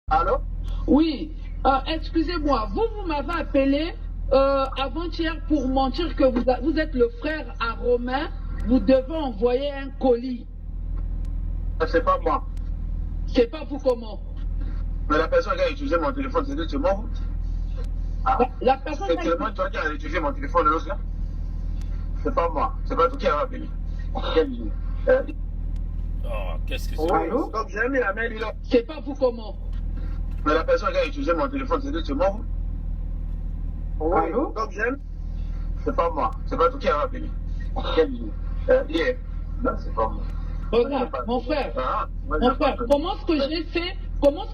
Allô? Oui, excusez-moi, vous m'avez appelé avant-hier pour mentir que vous êtes le frère à Romain, vous devez envoyer un colis. C'est pas moi. C'est pas vous comment? Mais la personne qui a utilisé mon téléphone, c'est moi. La personne c'est tellement toi qui as utilisé mon téléphone, là. C'est pas moi. C'est pas toi qui a appelé. Qu'est-ce que c'est? Allô? Donc j'ai mis la main là. C'est pas vous comment? Mais la personne qui a utilisé mon téléphone, c'est moi. Allô? Donc c'est pas moi. C'est pas toi qui a appelé. Hier. Non, c'est pas moi. Regarde, mon frère, comment est-ce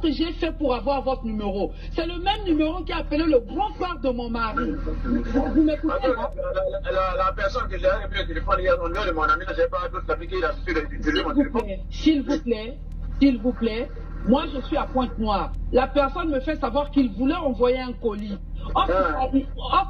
que j'ai fait pour avoir votre numéro? C'est le même numéro qui a appelé le grand frère de mon mari. Vous m'écoutez? La personne que j'ai appelé le téléphone hier, au nom de mon ami, je n'ai pas d'autre appliqué l'habitude d'utiliser mon téléphone. S'il vous plaît, moi je suis à Pointe-Noire. La personne me fait savoir qu'il voulait envoyer un colis. Or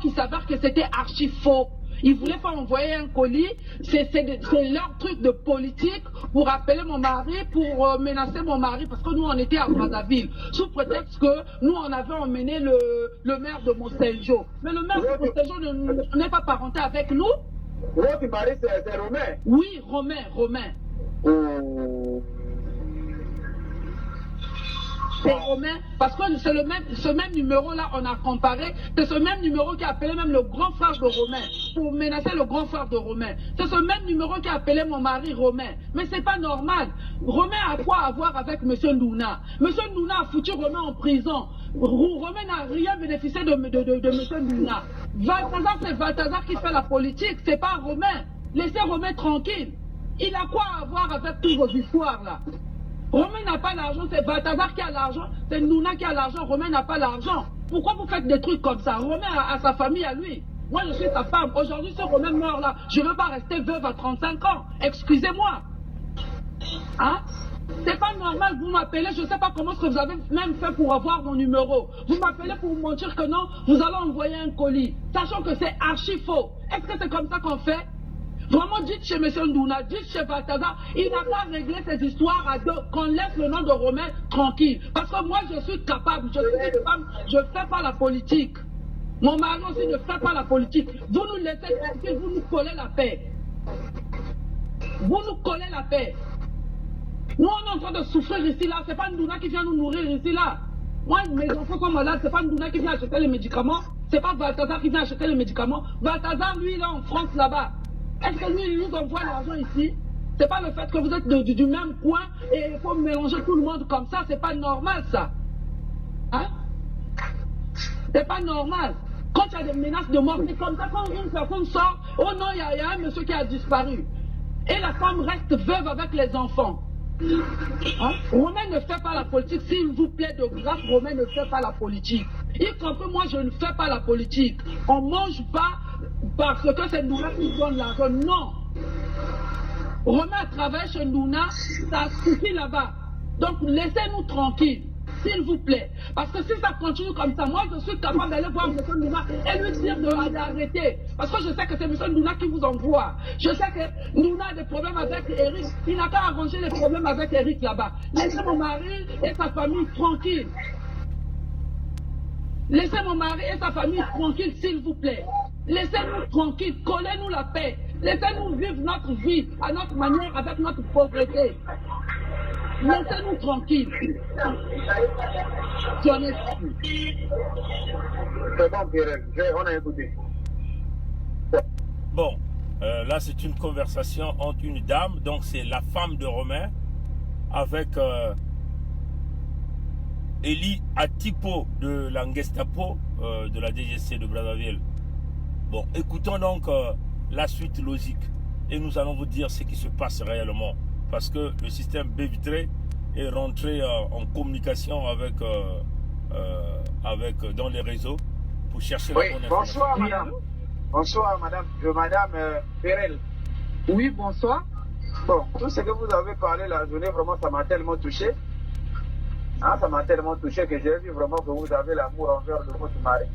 qu'il s'avère que c'était archi faux. Ils ne voulaient pas envoyer un colis, c'est leur truc de politique pour appeler mon mari, pour menacer mon mari, parce que nous on était à Brazzaville, sous prétexte que nous on avait emmené le maire de Monteljo. Mais le maire de Monteljo n'est pas parenté avec nous. Votre mari c'est Romain? Oui, Romain. C'est Romain, parce que c'est ce même numéro-là, on a comparé, c'est ce même numéro qui a appelé même le grand frère de Romain, pour menacer le grand frère de Romain. C'est ce même numéro qui a appelé mon mari Romain. Mais c'est pas normal. Romain a quoi à voir avec M. Ndouna? M. Ndouna a foutu Romain en prison. Romain n'a rien bénéficié de M. Ndouna. Balthazar, c'est Balthazar qui fait la politique, c'est pas Romain. Laissez Romain tranquille. Il a quoi à voir avec toutes vos histoires là? Romain n'a pas l'argent, c'est Balthazar qui a l'argent, c'est Ndouna qui a l'argent, Romain n'a pas l'argent. Pourquoi vous faites des trucs comme ça? Romain a sa famille à lui. Moi, je suis sa femme. Aujourd'hui, ce Romain meurt là, je ne veux pas rester veuve à 35 ans. Excusez-moi. Hein? C'est pas normal, vous m'appelez, je ne sais pas comment est-ce que vous avez même fait pour avoir mon numéro. Vous m'appelez pour me mentir que non, vous allez envoyer un colis, sachant que c'est archi faux. Est-ce que c'est comme ça qu'on fait? Vraiment, dites chez M. Ndouna, dites chez Balthazar, il n'a pas réglé ces histoires à deux, qu'on laisse le nom de Romain tranquille. Parce que moi, je suis capable, je suis une femme, je ne fais pas la politique. Mon mari aussi ne fait pas la politique. Vous nous laissez tranquille, vous nous collez la paix. Vous nous collez la paix. Nous, on est en train de souffrir ici, là. C'est pas Ndouna qui vient nous nourrir ici, là. Moi, mes enfants sont malades, c'est pas Ndouna qui vient acheter les médicaments. C'est pas Balthazar qui vient acheter les médicaments. Balthazar, lui, il est en France, là-bas. Est-ce que lui, il nous envoie l'argent ici? C'est pas le fait que vous êtes du même coin et il faut mélanger tout le monde comme ça. C'est pas normal, ça. Hein? C'est pas normal. Quand il y a des menaces de mort, c'est comme ça quand une personne sort, oh non, il y a un monsieur qui a disparu. Et la femme reste veuve avec les enfants. Hein? Romain ne fait pas la politique. S'il vous plaît, de grâce, Romain ne fait pas la politique. Y compris moi, je ne fais pas la politique. On ne mange pas parce que c'est Ndouna qui donne l'argent. Non. Romain a travaillé chez Ndouna, ça suffit là-bas. Donc laissez-nous tranquilles, s'il vous plaît. Parce que si ça continue comme ça, moi je suis capable d'aller voir M. Ndouna et lui dire d'arrêter. Parce que je sais que c'est M. Ndouna qui vous envoie. Je sais que Ndouna a des problèmes avec Eric. Il n'a qu'à arranger les problèmes avec Eric là-bas. Laissez mon mari et sa famille tranquilles. Laissez mon mari et sa famille tranquilles, s'il vous plaît. Laissez-nous tranquilles, collez-nous la paix. Laissez-nous vivre notre vie à notre manière, avec notre pauvreté. Laissez-nous tranquilles. C'est bon, Pierre, on a écouté. Bon, là c'est une conversation entre une dame, donc c'est la femme de Romain, avec Eli Atipo de la Gestapo, de la DGC de Brazzaville. Bon, écoutons donc la suite logique et nous allons vous dire ce qui se passe réellement. Parce que le système B-Vitré est rentré en communication avec, dans les réseaux pour chercher la bonne information. Bonsoir, madame. Bonsoir, madame Perel. Oui, bonsoir. Bon, tout ce que vous avez parlé la journée, vraiment, ça m'a tellement touché. Hein, ça m'a tellement touché que j'ai vu vraiment que vous avez l'amour envers de votre mari.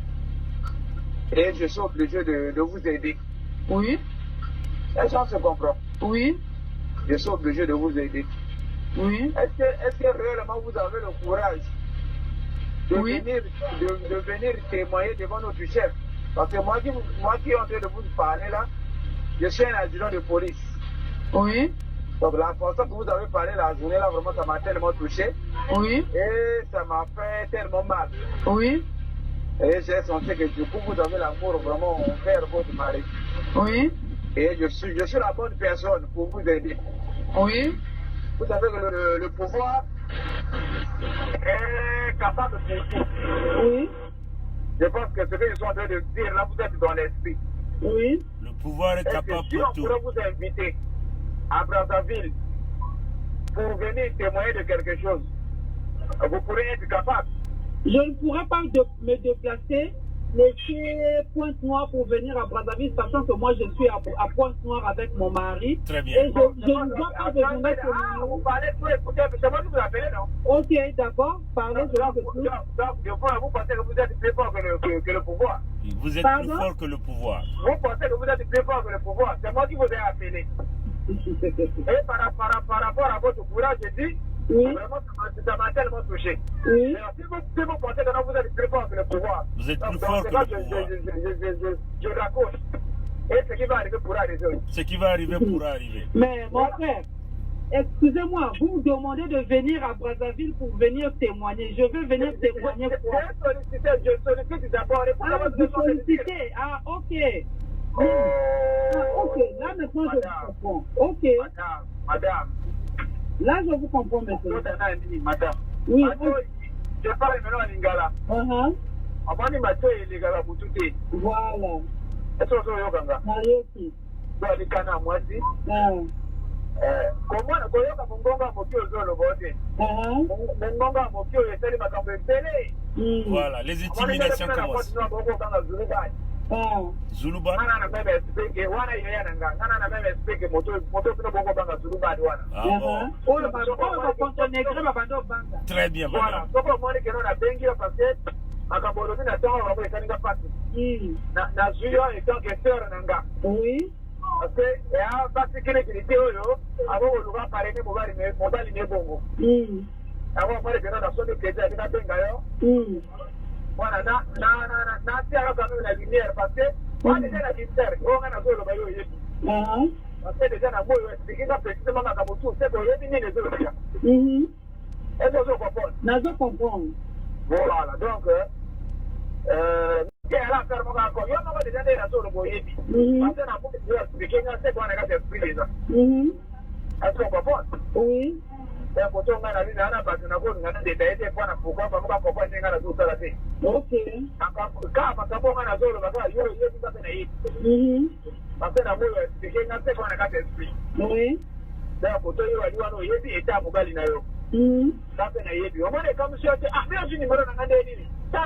Et je suis obligé de vous aider. Oui. Est-ce qu'on se comprend? Oui. Je suis obligé de vous aider. Oui. Est-ce que réellement vous avez le courage Oui. de venir témoigner devant notre chef. Parce que moi qui est en train de vous parler là, je suis un adjudant de police. Oui. Donc la façon que vous avez parlé la journée là, vraiment, ça m'a tellement touché. Oui. Et ça m'a fait tellement mal. Oui. Et j'ai senti que du coup, vous avez l'amour vraiment envers votre mari. Oui. Et je suis la bonne personne pour vous aider. Oui. Vous savez que le pouvoir est capable de tout. Oui. Je pense que ce que je suis en train de dire là, vous êtes dans l'esprit. Oui. Le pouvoir est capable Si de on tout. pourrait vous inviter à Brazzaville pour venir témoigner de quelque chose, vous pourrez être capable. Je ne pourrais pas me déplacer, laisser Pointe-Noire pour venir à Brazzaville, sachant que moi je suis à Pointe-Noire avec mon mari. Très bien. Et je ne dois pas besoin Vous parlez tout, écoutez, c'est moi qui vous appelle, non? Ok, d'accord, parlez, je vous écoute. Donc, vous pensez que vous êtes plus fort que le pouvoir. Vous êtes Pardon? plus fort que le pouvoir. Vous pensez que vous êtes plus fort que le pouvoir. C'est moi qui vous ai appelé. Et par rapport à votre courage, je dis, Oui. vraiment, ça m'a tellement touché. Oui. Alors, si vous pensez que non, vous êtes plus fort que le pouvoir, Vous êtes plus donc, fort c'est que là le pouvoir. je raccroche. Et ce qui va arriver pourra arriver. Ce qui va arriver pourra arriver. Mais mon frère, excusez-moi, vous me demandez de venir à Brazzaville pour venir témoigner. Je veux venir témoigner quoi? Je sollicite d'abord. Ah, vous sollicitez. Ah, ok. Ah, ok, là maintenant je vous comprends. Ok, Madame, là je vous comprends maintenant. madame. Oui. Je parle maintenant en lingala. Amani matoyi lingala butute. Voilà. Est-ce que vous avez yokanga? Nayoki. Bali kana mwasi. Komona koyoka mungonga moki ozoloba ote. Mungonga moki oyo esali makambo ebele. Voilà, les intimidations commencent. Zuluba. Ngana na meme explique wana yeye nanga. Ngana na meme explique moto pino bongo banga Zuluba wana. Ah bon. Oyo ba kontonegre ba bando banga. Très bien, Voilà, madame. soko moni keno na bengi parce que makambo lobi na tongo bango ekaninga pasi. Na zuyo etant que sœur nanga. Oui. Parce que ya basi kile kilite oyo abo oluga parene mobali ne bongo. Abo mari keno na sondo keza ina benga yo. Voilà, na tiara quand même la lumière parce que moi déjà la lumière, on a zolo ba yo yebi. Parce que déjà na moyo expliquer ça précisément makambo tout, c'est que yebi ni les autres. Est-ce que vous comprenez? Nazo comprendre. Voilà, donc il y a la ferme encore. Il y a déjà des raisons de Boyebi. Parce que dans le monde, expliquer c'est qu'on a d'esprit déjà. Est-ce qu'on comprend? Oui. C'est pour tout le monde, on a pas de détails pour pourquoi on va comprendre que tout ça là. Ok. Quand on a zolo, on va y aller ça c'est parce que dans le monde, expliquer c'est qu'on a d'esprit. Oui. Donc pour tout le monde, il y a des états mobile na yo. Ça c'est na yebi. On est comme si on ah bien je numéro na ndeni. Ça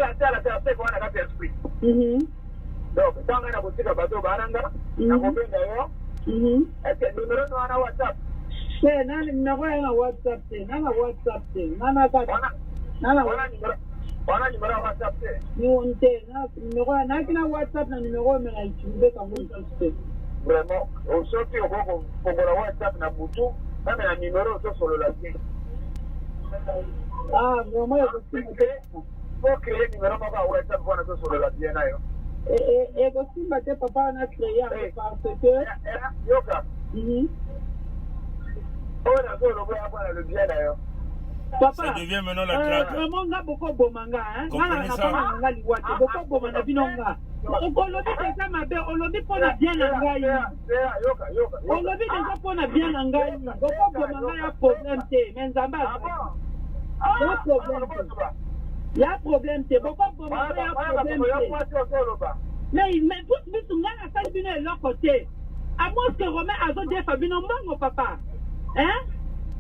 c'est qu'on a d'esprit. Donc quand on a botika bato baranga, na mobenda yo. Est-ce que numéro no ana WhatsApp? C'est nani numéro ya WhatsApp te. Nana WhatsApp te. Nana ka. Nana wana numéro WhatsApp te. Ni onte na numéro na kina WhatsApp na numéro me na utiliser comme ça. Vraiment, au sorti au bon pour la WhatsApp na butu, même na numéro to solo la vie. Ah, vraiment faut créer numéro ma WhatsApp pour na to solo la vie na yo. Et aussi ma te papa na créé parce que yoka. Oh na solo boya pour le bien na yo. Papa, ça devient maintenant la traque. vraiment nga boko bomanga hein. Comprenez ça? Nga liwate boko bomanga binonga. Olobi déjà mabe, olobi pona bien na ngai. Olobi déjà pona bien na ngai. Boko bomanga ya problème te, mais nzamba. Ya problème te. Ya problème te, boko bomanga ya problème te. Mais tout biso nga na sali bino eloko côté. À moins que Romain azo defa bino mbongo papa. Hein?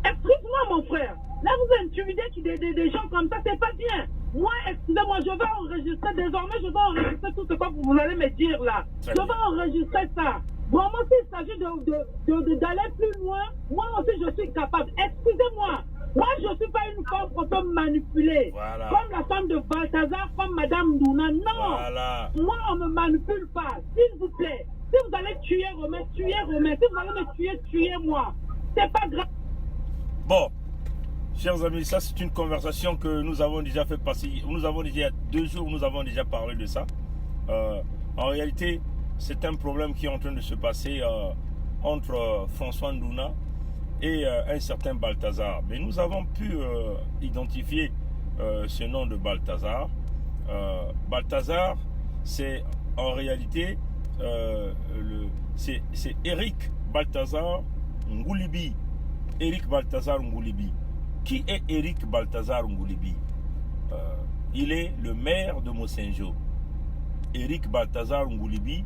Excuse-moi mon frère. Là, vous intimidez des gens comme ça, c'est pas bien. Moi, excusez-moi, je vais enregistrer. Désormais, je vais enregistrer tout ce que vous allez me dire là. Je vais enregistrer ça. Vraiment, s'il s'agit d'aller plus loin, moi aussi, je suis capable. Excusez-moi. Moi, je ne suis pas une femme qu'on peut manipuler. Voilà. Comme la femme de Balthazar, comme Madame Douna. Non. Voilà. Moi, on ne me manipule pas. S'il vous plaît. Si vous allez tuer Romain, tuez Romain. Si vous allez me tuer, tuez-moi. C'est pas grave. Bon. Chers amis, ça c'est une conversation que nous avons déjà fait passer. Nous avons déjà, il y a 2 jours, nous avons déjà parlé de ça. En réalité, c'est un problème qui est en train de se passer entre François Ndouna et un certain Balthazar. Mais nous avons pu identifier ce nom de Balthazar. Balthazar, c'est en réalité c'est Eric Balthazar Ngoulibi. Eric Balthazar Ngoulibi. Qui est Eric Balthazar Ngoulibi? Il est le maire de Mosenjo. Eric Balthazar Ngoulibi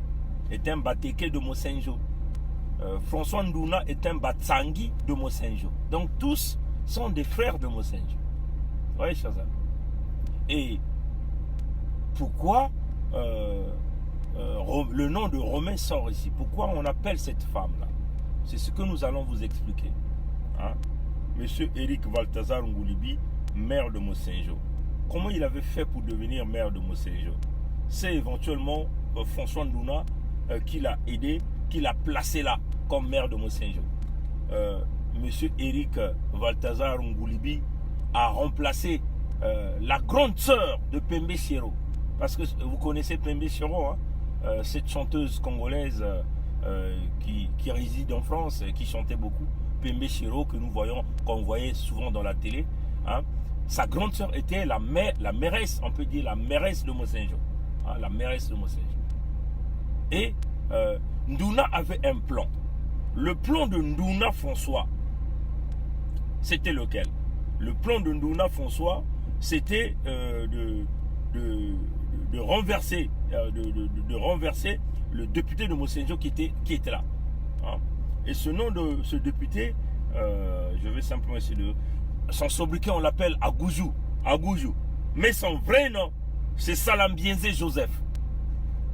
est un Bateke de Mosenjo. François Ndouna est un Batsangi de Mosenjo. Donc tous sont des frères de Mosenjo. Oui, chers amis. Et pourquoi le nom de Romain sort ici? Pourquoi on appelle cette femme-là? C'est ce que nous allons vous expliquer. Hein? Monsieur Eric Balthazar Ngoulibi, maire de Mosenjo. Comment il avait fait pour devenir maire de Mosenjo? C'est éventuellement François Ndouna qui l'a aidé, qui l'a placé là comme maire de Mosenjo. Monsieur Eric Balthazar Ngoulibi a remplacé la grande sœur de Pembe Siro. Parce que vous connaissez Pembe Siro, hein? Cette chanteuse congolaise qui réside en France, qui chantait beaucoup. Pembe Siro, que nous voyons, qu'on voyait souvent dans la télé. Hein? Sa grande sœur était la mairesse, on peut dire la mairesse de Mosenjo. Hein? La mairesse de Mosenjo. Et Ndouna avait un plan. Le plan de Ndouna François, c'était lequel? Le plan de Ndouna François, c'était de renverser le député de Mosenjo qui était là. Hein? Et ce nom de ce député, je vais simplement essayer de... Son sobriquet, on l'appelle Agoujou. Agoujou. Mais son vrai nom, c'est Salambienze Joseph.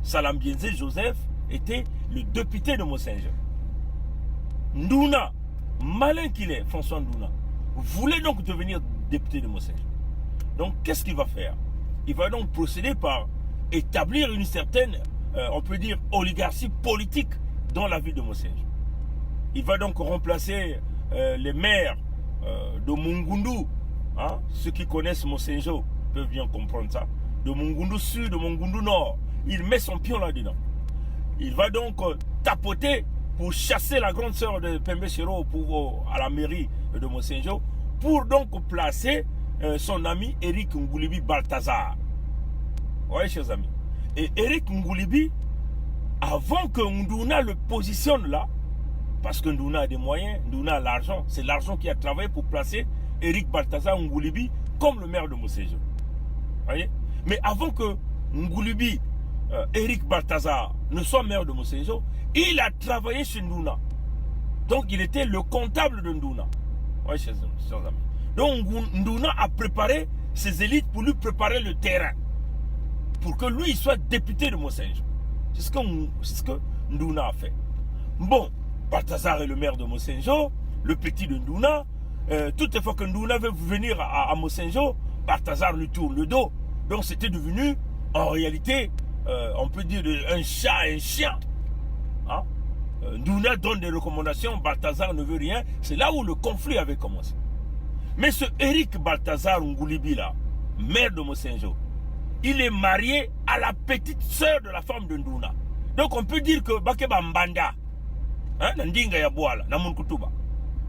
Salambienze Joseph était le député de Mosenjo. Ndouna, malin qu'il est, François Ndouna, voulait donc devenir député de Mosenjo. Donc, qu'est-ce qu'il va faire? Il va donc procéder par établir une certaine, on peut dire, oligarchie politique dans la ville de Mosenjo. Il va donc remplacer les maires de Mungundu. Hein? Ceux qui connaissent Mosenjo peuvent bien comprendre ça. De Mungundu Sud, de Mungundu Nord. Il met son pion là-dedans. Il va donc tapoter pour chasser la grande sœur de Pembe Siro à la mairie de Mosenjo, pour donc placer son ami Eric Ngoulibi Balthazar. Oui, chers amis. Et Eric Ngoulibi, avant que Ndouna le positionne là, parce que Ndouna a des moyens, Ndouna a l'argent. C'est l'argent qui a travaillé pour placer Eric Balthazar Ngoulibi comme le maire de Mosenjo. Voyez? Mais avant que Ngoulibi, Eric Balthazar, ne soit maire de Mosenjo, il a travaillé chez Ndouna. Donc il était le comptable de Ndouna. Oui, chers amis. Donc Ndouna a préparé ses élites pour lui préparer le terrain. Pour que lui il soit député de Mosenjo. C'est ce que Ndouna a fait. Bon. Balthazar est le maire de Mosenjo, le petit de Ndouna. Toutes les fois que Ndouna veut venir à Mosenjo, Balthazar lui tourne le dos. Donc c'était devenu, en réalité, on peut dire un chat et un chien. Hein? Ndouna donne des recommandations, Balthazar ne veut rien. C'est là où le conflit avait commencé. Mais ce Eric Balthazar Ngoulibi là, maire de Mosenjo, il est marié à la petite sœur de la femme de Ndouna. Donc on peut dire que Bakeba Mbanda, Ndinga ya Bwala, na Munkutuba.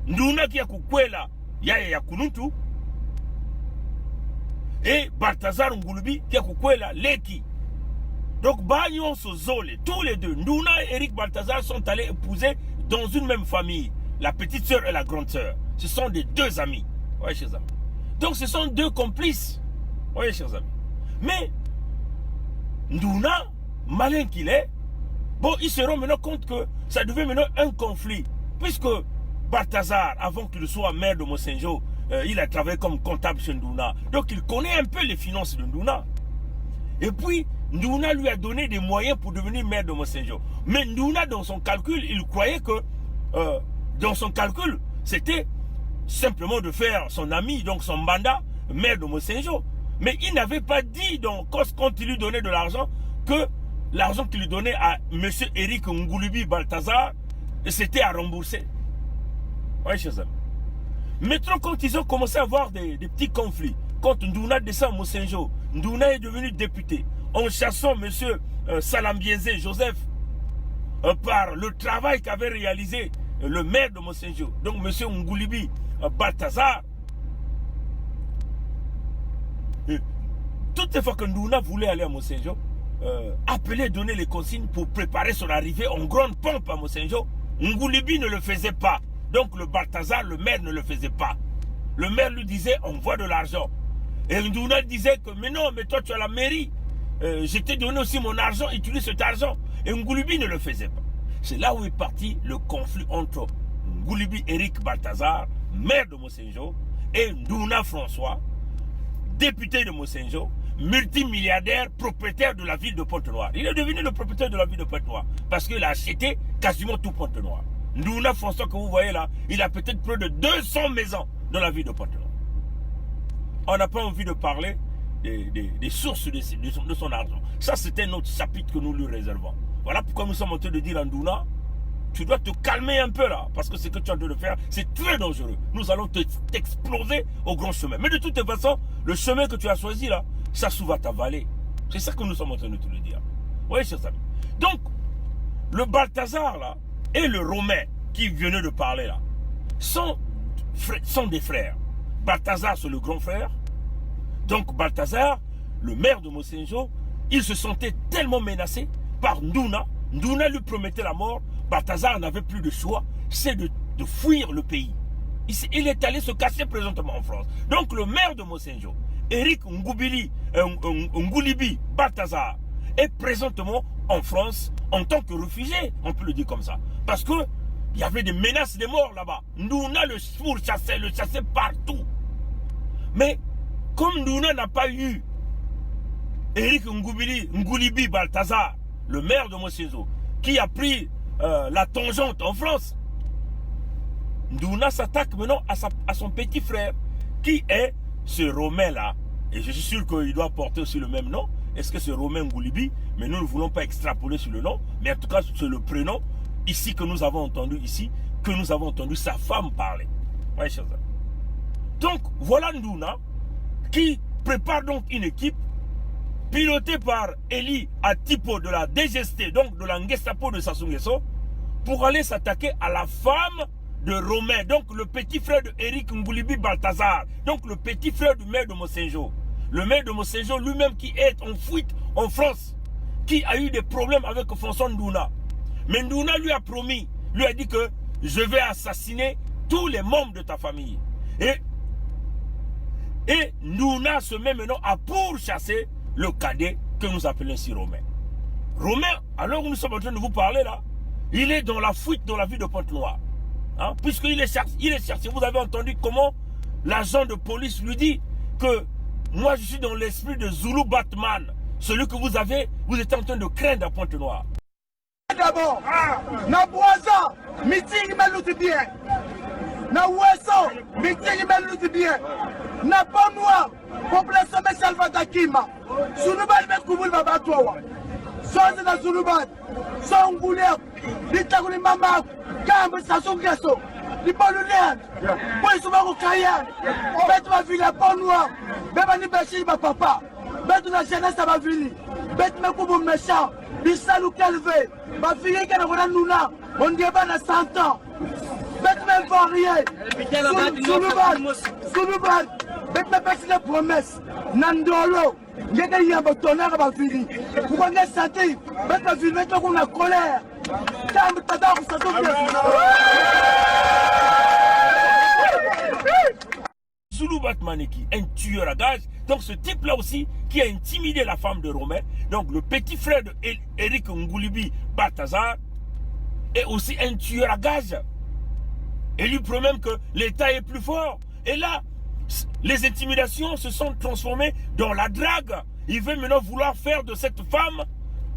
Ndouna qui a kukwela ya Kununtu. Et Balthazar Ngoulibi qui a kukwela Leki. Donc Bagnon Sozole, tous les deux, Ndouna et Eric Balthazar sont allés épouser dans une même famille. La petite sœur et la grande sœur. Ce sont des deux amis. Oui, chers amis. Donc ce sont deux complices. Oui, chers amis. Mais Ndouna, malin qu'il est, bon, il se rend maintenant compte que ça devient maintenant un conflit. Puisque Balthazar, avant qu'il soit maire de Mosenjo, il a travaillé comme comptable chez Ndouna. Donc il connaît un peu les finances de Ndouna. Et puis, Ndouna lui a donné des moyens pour devenir maire de Mosenjo. Mais Ndouna, dans son calcul, il croyait que, dans son calcul, c'était simplement de faire son ami, donc son banda, maire de Mosenjo. Mais il n'avait pas dit, donc, quand il lui donnait de l'argent, que l'argent qu'il lui donnait à M. Eric Ngoulibi Balthazar, c'était à rembourser. Oui, chers amis. Maintenant, quand ils ont commencé à avoir des petits conflits, quand Ndouna descend à Mosenjo, Ndouna est devenu député, en chassant M. Salambienzé Joseph, par le travail qu'avait réalisé le maire de Mosenjo, donc M. Ngoulibi Balthazar. Toutes les fois que Ndouna voulait aller à Mosenjo, appeler, donner les consignes pour préparer son arrivée en grande pompe à Mosenjo, Ngoulibi ne le faisait pas. Donc le Balthazar, le maire, ne le faisait pas. Le maire lui disait, envoie de l'argent. Et Ndouna disait que, mais non, mais toi tu as la mairie. Je t'ai donné aussi mon argent, utilise cet argent. Et Ngoulibi ne le faisait pas. C'est là où est parti le conflit entre Ngoulibi Eric Balthazar, maire de Mosenjo, et Ndouna François, député de Mosenjo, multimilliardaire, propriétaire de la ville de Pointe-Noire. Il est devenu le propriétaire de la ville de Pointe-Noire parce qu'il a acheté quasiment tout Pointe-Noire. Ndouna François que vous voyez là, il a peut-être plus de 200 maisons dans la ville de Pointe-Noire. On n'a pas envie de parler des sources de son argent. Ça, c'est un autre chapitre que nous lui réservons. Voilà pourquoi nous sommes en train de dire à Ndouna, tu dois te calmer un peu là, parce que ce que tu es en train de faire, c'est très dangereux. Nous allons t'exploser au grand chemin. Mais de toute façon, le chemin que tu as choisi là, ça va t'avaler. C'est ça que nous sommes en train de te le dire. Vous voyez, chers amis. Donc, le Balthazar là, et le Romain qui venait de parler là, sont des frères. Balthazar, c'est le grand frère. Donc, Balthazar, le maire de Mosenjo, il se sentait tellement menacé par Ndouna. Ndouna lui promettait la mort. Balthazar n'avait plus de choix, c'est de fuir le pays. Il est allé se cacher présentement en France. Donc le maire de Mosenjo, Eric Ngoulibi Balthazar, est présentement en France en tant que réfugié, on peut le dire comme ça. Parce que il y avait des menaces de mort là-bas. Ndouna le chassait partout. Mais comme Ndouna n'a pas eu Eric Ngoulibi Balthazar, le maire de Mosenjo, qui a pris la tangente en France, Ndouna s'attaque maintenant à son petit frère, qui est ce Romain-là. Et je suis sûr qu'il doit porter aussi le même nom. Est-ce que c'est Romain Ngoulibi? Mais nous ne voulons pas extrapoler sur le nom. Mais en tout cas, c'est le prénom ici que nous avons entendu sa femme parler. Ouais, chers amis. Donc, voilà Ndouna qui prépare donc une équipe piloté par Eli Atipo de la DGST, donc de la Ngestapo de Sassou Nguesso, pour aller s'attaquer à la femme de Romain, donc le petit frère de Eric Ngoulibi Balthazar, donc le petit frère du maire de Mosenjo. Le maire de Mosenjo lui-même qui est en fuite en France, qui a eu des problèmes avec François Ndouna. Mais Ndouna lui a promis, lui a dit que je vais assassiner tous les membres de ta famille. Et Ndouna se met maintenant à pourchasser le cadet que nous appelons ici Romain. Romain, alors nous sommes en train de vous parler là, il est dans la fuite dans la ville de Pointe-Noire. Hein, puisqu'il est cherché. Vous avez entendu comment l'agent de police lui dit que moi je suis dans l'esprit de Zulu Batman, celui que vous êtes en train de craindre à Pointe-Noire. D'abord, na boisa, meeting meluti bien. Na weso, meeting meluti bien. Na Pointe-Noire, population me salva dakima. Zulubat me kubul babatowa. Soze na Zulubat, songulep, litaguli mama, kambe Sassou Nguesso, lipalulen, police mako kayan, betu ma ville Pointe-Noire, beba ni beshi ba papa, betu na jeunesse ba ville, betu me kubu méchant, bisalu kelve, ba ville kana kona Ndouna, on débat na 100 ans. Betu me varié, Zulubat, betu me beshi les promesses, Nandolo. Il y a des gens qui ont été pourquoi on est senti, mettre ville, mettre la colère. Zulu Batmaneki, un tueur à gage. Donc ce type-là aussi qui a intimidé la femme de Romain, donc le petit frère de Eric Ngoulibi Balthazar, est aussi un tueur à gage. Et lui promet même que l'État est plus fort. Et là, les intimidations se sont transformées dans la drague. Il veut maintenant vouloir faire de cette femme,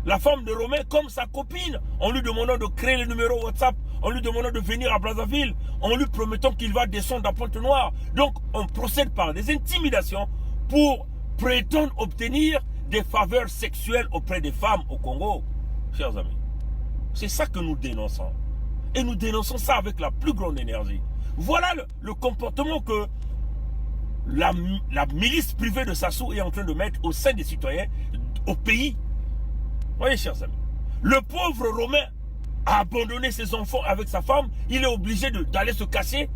la femme de Romain, comme sa copine, en lui demandant de créer le numéro WhatsApp, en lui demandant de venir à Brazzaville, en lui promettant qu'il va descendre à Pointe-Noire. Donc on procède par des intimidations pour prétendre obtenir des faveurs sexuelles auprès des femmes au Congo. Chers amis, c'est ça que nous dénonçons. Et nous dénonçons ça avec la plus grande énergie. Voilà le comportement que la milice privée de Sassou est en train de mettre au sein des citoyens au pays. Voyez, chers amis, le pauvre Romain a abandonné ses enfants avec sa femme. Il est obligé d'aller se cacher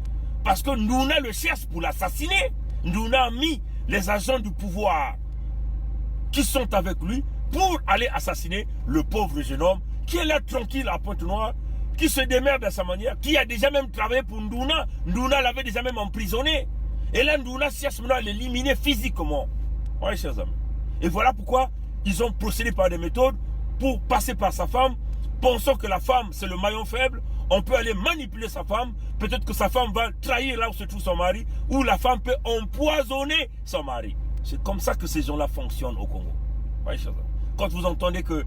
parce que Ndouna le cherche pour l'assassiner. Ndouna a mis les agents du pouvoir qui sont avec lui pour aller assassiner le pauvre jeune homme qui est là tranquille à Pointe-Noire, qui se démerde à sa manière, qui a déjà même travaillé pour Ndouna. Ndouna l'avait déjà même emprisonné. Et là, Ndouna cherche maintenant à l'éliminer physiquement. Oui, chers amis. Et voilà pourquoi ils ont procédé par des méthodes pour passer par sa femme, pensant que la femme, c'est le maillon faible. On peut aller manipuler sa femme. Peut-être que sa femme va trahir là où se trouve son mari, ou la femme peut empoisonner son mari. C'est comme ça que ces gens-là fonctionnent au Congo. Oui, chers amis. Quand vous entendez que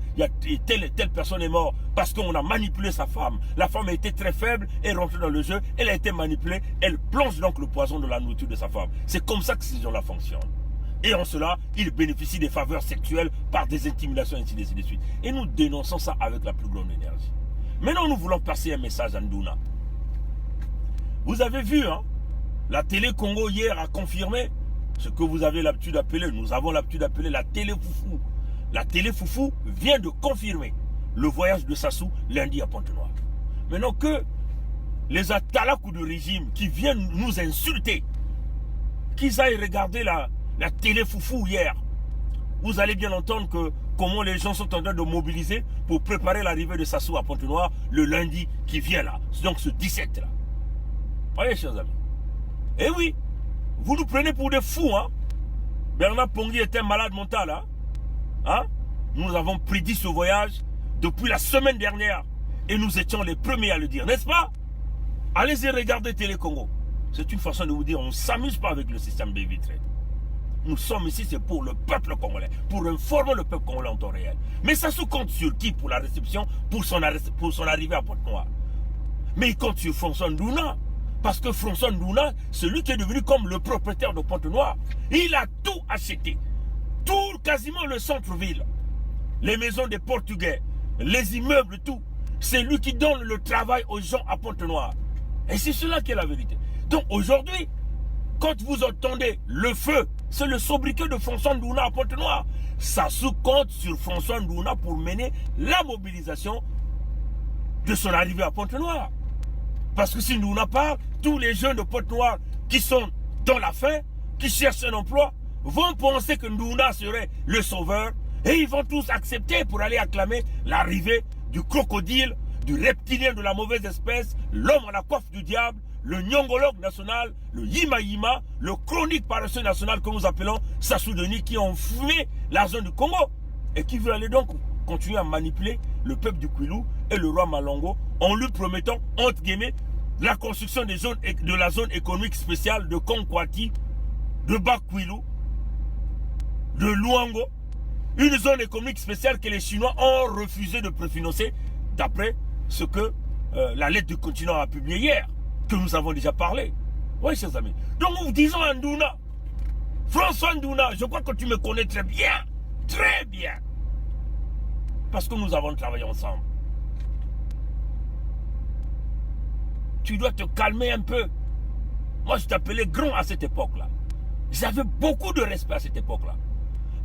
telle personne est morte parce qu'on a manipulé sa femme, la femme a été très faible, elle est rentrée dans le jeu, elle a été manipulée, elle plonge donc le poison dans la nourriture de sa femme. C'est comme ça que ces gens-là fonctionnent. Et en cela, ils bénéficient des faveurs sexuelles par des intimidations, ainsi de suite. Et nous dénonçons ça avec la plus grande énergie. Maintenant, nous voulons passer un message à Ndouna. Vous avez vu, hein, la télé Congo hier a confirmé ce que vous avez l'habitude d'appeler, nous avons l'habitude d'appeler la télé foufou. La télé foufou vient de confirmer le voyage de Sassou lundi à Pointe-Noire. Maintenant que les atalakou de régime qui viennent nous insulter, qu'ils aillent regarder la télé foufou hier, vous allez bien entendre que comment les gens sont en train de mobiliser pour préparer l'arrivée de Sassou à Pointe-Noire le lundi qui vient là, donc ce 17 là. Voyez, chers amis. Eh oui, vous nous prenez pour des fous, hein. Bernard Pongui est un malade mental, hein. Hein? Nous avons prédit ce voyage depuis la semaine dernière et nous étions les premiers à le dire, n'est-ce pas? Allez-y regarder Télé Congo. C'est une façon de vous dire, on ne s'amuse pas avec le système baie vitrée. Nous sommes ici, c'est pour le peuple congolais, pour informer le peuple congolais en temps réel. Mais ça se compte sur qui pour la réception, pour son arrivée à Pointe-Noire? Mais il compte sur François Ndouna. Parce que François Ndouna, celui qui est devenu comme le propriétaire de Pointe-Noire, il a tout acheté. Tout, quasiment le centre-ville, les maisons des Portugais, les immeubles, tout. C'est lui qui donne le travail aux gens à Pointe-Noire. Et c'est cela qui est la vérité. Donc aujourd'hui, quand vous entendez le feu, c'est le sobriquet de François Ndouna à Pointe-Noire. Ça sous-compte sur François Ndouna pour mener la mobilisation de son arrivée à Pointe-Noire. Parce que si Ndouna part, tous les jeunes de Pointe-Noire qui sont dans la faim, qui cherchent un emploi, vont penser que Ndouna serait le sauveur et ils vont tous accepter pour aller acclamer l'arrivée du crocodile, du reptilien de la mauvaise espèce, l'homme à la coiffe du diable, le nyongologue national, le yima-yima, le chronique paresseux national que nous appelons Sassou Denis qui ont fumé la zone du Congo et qui veut aller donc continuer à manipuler le peuple du Kwilu et le roi Malongo en lui promettant, entre guillemets, la construction de la zone économique spéciale de Konkwati, de Bas-Kwilu, de Luango, une zone économique spéciale que les Chinois ont refusé de préfinancer d'après ce que la lettre du continent a publié hier, que nous avons déjà parlé. Oui, chers amis. Donc nous disons à Ndouna, François Ndouna, je crois que tu me connais très bien, parce que nous avons travaillé ensemble. Tu dois te calmer un peu. Moi, je t'appelais grand à cette époque-là. J'avais beaucoup de respect à cette époque-là.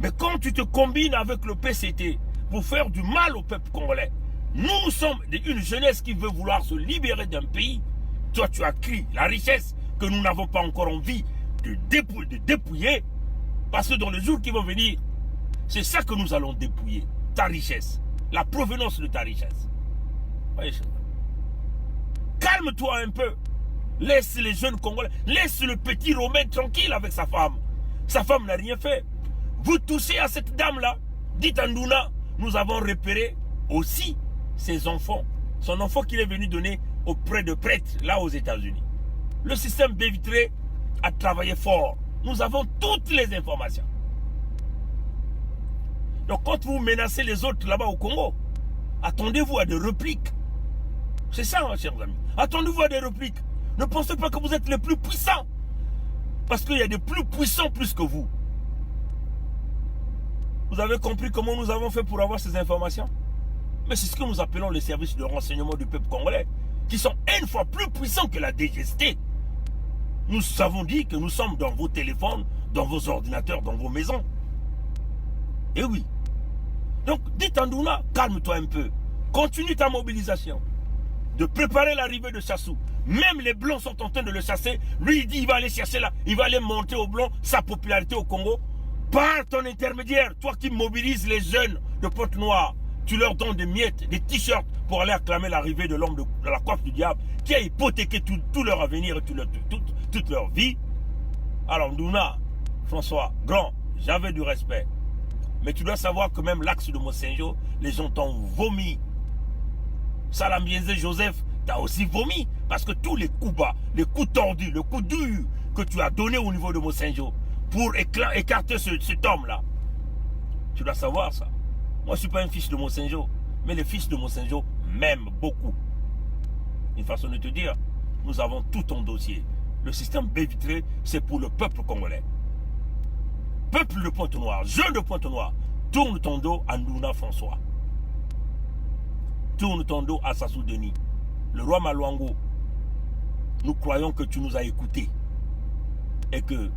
Mais quand tu te combines avec le PCT pour faire du mal au peuple congolais, nous sommes une jeunesse qui veut vouloir se libérer d'un pays. Toi, tu as crié la richesse que nous n'avons pas encore envie de dépouiller. Parce que dans les jours qui vont venir, c'est ça que nous allons dépouiller. Ta richesse. La provenance de ta richesse. Voyez, calme-toi un peu. Laisse les jeunes Congolais, laisse le petit Romain tranquille avec sa femme. Sa femme n'a rien fait. Vous touchez à cette dame-là. Dites à Ndouna, nous avons repéré aussi ses enfants. Son enfant qu'il est venu donner auprès de prêtres, là aux États-Unis. Le système baie vitrée a travaillé fort. Nous avons toutes les informations. Donc quand vous menacez les autres là-bas au Congo, attendez-vous à des répliques. C'est ça, hein, chers amis. Attendez-vous à des répliques. Ne pensez pas que vous êtes les plus puissants. Parce qu'il y a des plus puissants plus que vous. Vous avez compris comment nous avons fait pour avoir ces informations? Mais c'est ce que nous appelons les services de renseignement du peuple congolais, qui sont une fois plus puissants que la DGST. nous avons dit que nous sommes dans vos téléphones, dans vos ordinateurs, dans vos maisons. Et oui. Donc, dites à Ndouna, calme-toi un peu. Continue ta mobilisation. De préparer l'arrivée de Sassou. Même les Blancs sont en train de le chasser. Lui, il dit, il va aller chercher là, il va aller monter aux Blancs sa popularité au Congo. Par ton intermédiaire, toi qui mobilises les jeunes de Pointe-Noire, tu leur donnes des miettes, des t-shirts pour aller acclamer l'arrivée de l'homme de la coiffe du diable qui a hypothéqué tout leur avenir et toute leur vie. Alors, Ndouna, François, grand, j'avais du respect. Mais tu dois savoir que même l'axe de Monsenjo, les gens t'ont vomi. Salam Bienzé Joseph, t'as aussi vomi. Parce que tous les coups bas, les coups tordus, le coup dur que tu as donné au niveau de Monsenjo pour écarter cet homme-là, tu dois savoir ça. Moi, je ne suis pas un fils de Monsenjo, mais les fils de Monsenjo m'aiment beaucoup. Une façon de te dire, nous avons tout ton dossier. Le système baie vitrée, c'est pour le peuple congolais. Peuple de Pointe-Noire, jeune de Pointe-Noire, tourne ton dos à Ndouna François. Tourne ton dos à Sassou Denis. Le roi Maluango, nous croyons que tu nous as écoutés et que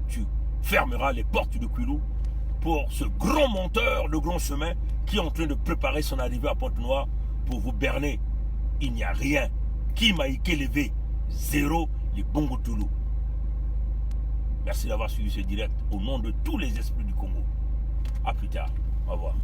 tu fermeras les portes du Kwilu pour ce grand monteur de grand chemin qui est en train de préparer son arrivée à Pointe-Noire pour vous berner. Il n'y a rien. Qui m'a élevé? Zéro, les Bongo Toulou. Merci d'avoir suivi ce direct au nom de tous les esprits du Congo. A plus tard. Au revoir.